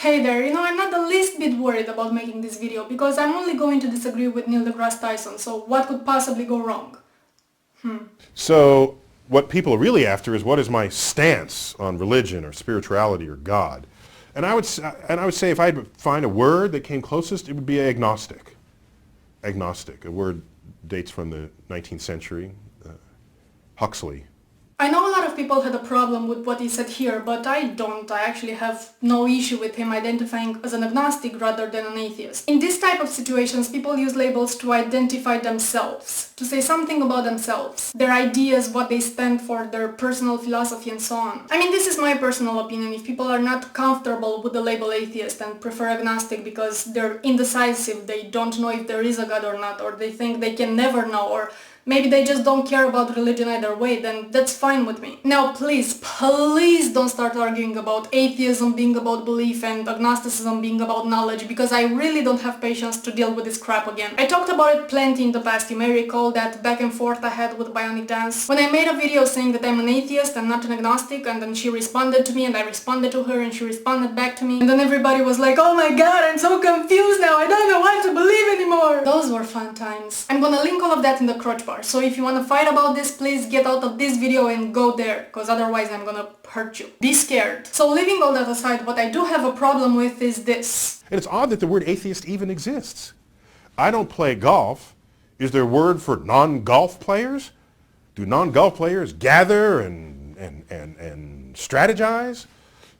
Hey there, I'm not the least bit worried about making this video because I'm only going to disagree with Neil deGrasse Tyson, so what could possibly go wrong? So what people are really after is what is my stance on religion or spirituality or God. And I would say if I had to find a word that came closest, it would be agnostic. Agnostic, a word dates from the 19th century, Huxley. I know a lot of people had a problem with what he said here, but I don't. I actually have no issue with him identifying as an agnostic rather than an atheist. In this type of situations, people use labels to identify themselves, to say something about themselves, their ideas, what they stand for, their personal philosophy and so on. I mean, this is my personal opinion. If people are not comfortable with the label atheist and prefer agnostic because they're indecisive, they don't know if there is a God or not, or they think they can never know, or maybe they just don't care about religion either way, then that's fine with me. Now please don't start arguing about atheism being about belief and agnosticism being about knowledge, because I really don't have patience to deal with this crap again. I talked about it plenty in the past. You may recall that back and forth I had with BionicDance when I made a video saying that I'm an atheist and not an agnostic, and then she responded to me and I responded to her and she responded back to me, and then everybody was like, oh my god, I'm so confused now, I don't know what to believe anymore. Those were fun times. I'm gonna link all of that in the crotch bar. So if you want to fight about this, please get out of this video and go there, because otherwise I'm gonna hurt you. Be scared. So leaving all that aside, what I do have a problem with is this. And it's odd that the word atheist even exists. I don't play golf. Is there a word for non-golf players? Do non-golf players gather and strategize?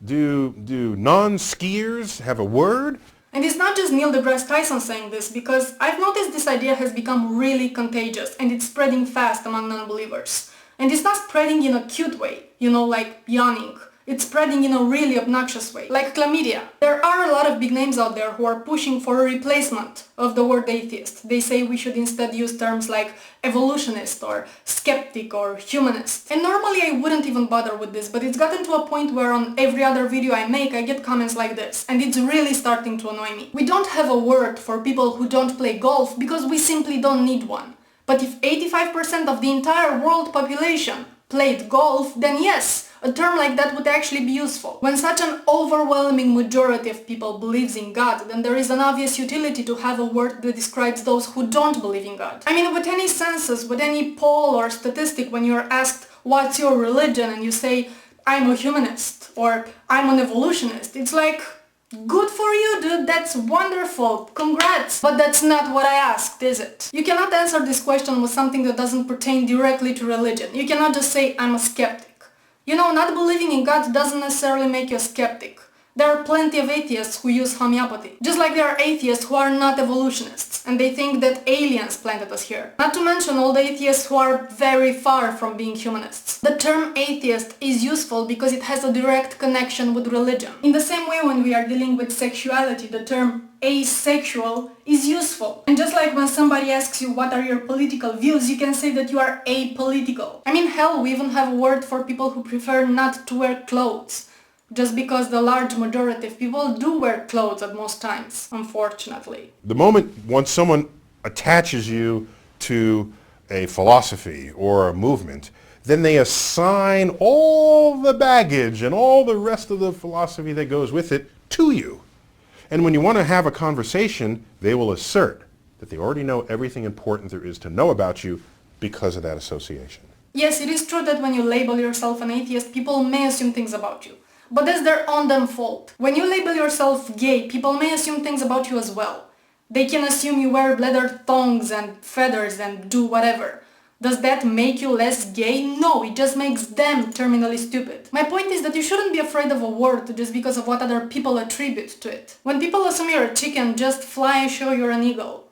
Do non-skiers have a word? And it's not just Neil deGrasse Tyson saying this, because I've noticed this idea has become really contagious and it's spreading fast among non-believers. And it's not spreading in a cute way, like yawning. It's spreading in a really obnoxious way, like chlamydia. There are a lot of big names out there who are pushing for a replacement of the word atheist. They say we should instead use terms like evolutionist or skeptic or humanist. And normally I wouldn't even bother with this, but it's gotten to a point where on every other video I make I get comments like this, and it's really starting to annoy me. We don't have a word for people who don't play golf because we simply don't need one. But if 85% of the entire world population played golf, then yes, a term like that would actually be useful. When such an overwhelming majority of people believes in God, then there is an obvious utility to have a word that describes those who don't believe in God. I mean, with any census, with any poll or statistic, when you're asked what's your religion and you say I'm a humanist or I'm an evolutionist, it's like, good for you, dude, that's wonderful, congrats! But that's not what I asked, is it? You cannot answer this question with something that doesn't pertain directly to religion. You cannot just say I'm a skeptic. Not believing in God doesn't necessarily make you a skeptic. There are plenty of atheists who use homeopathy. Just like there are atheists who are not evolutionists, and they think that aliens planted us here. Not to mention all the atheists who are very far from being humanists. The term atheist is useful because it has a direct connection with religion. In the same way, when we are dealing with sexuality, the term asexual is useful. And just like when somebody asks you what are your political views, you can say that you are apolitical. I mean, hell, we even have a word for people who prefer not to wear clothes. Just because the large majority of people do wear clothes at most times, unfortunately. The moment once someone attaches you to a philosophy or a movement, then they assign all the baggage and all the rest of the philosophy that goes with it to you. And when you want to have a conversation, they will assert that they already know everything important there is to know about you because of that association. Yes, it is true that when you label yourself an atheist, people may assume things about you. But that's their own damn fault. When you label yourself gay, people may assume things about you as well. They can assume you wear leather thongs and feathers and do whatever. Does that make you less gay? No, it just makes them terminally stupid. My point is that you shouldn't be afraid of a word just because of what other people attribute to it. When people assume you're a chicken, just fly and show you're an eagle.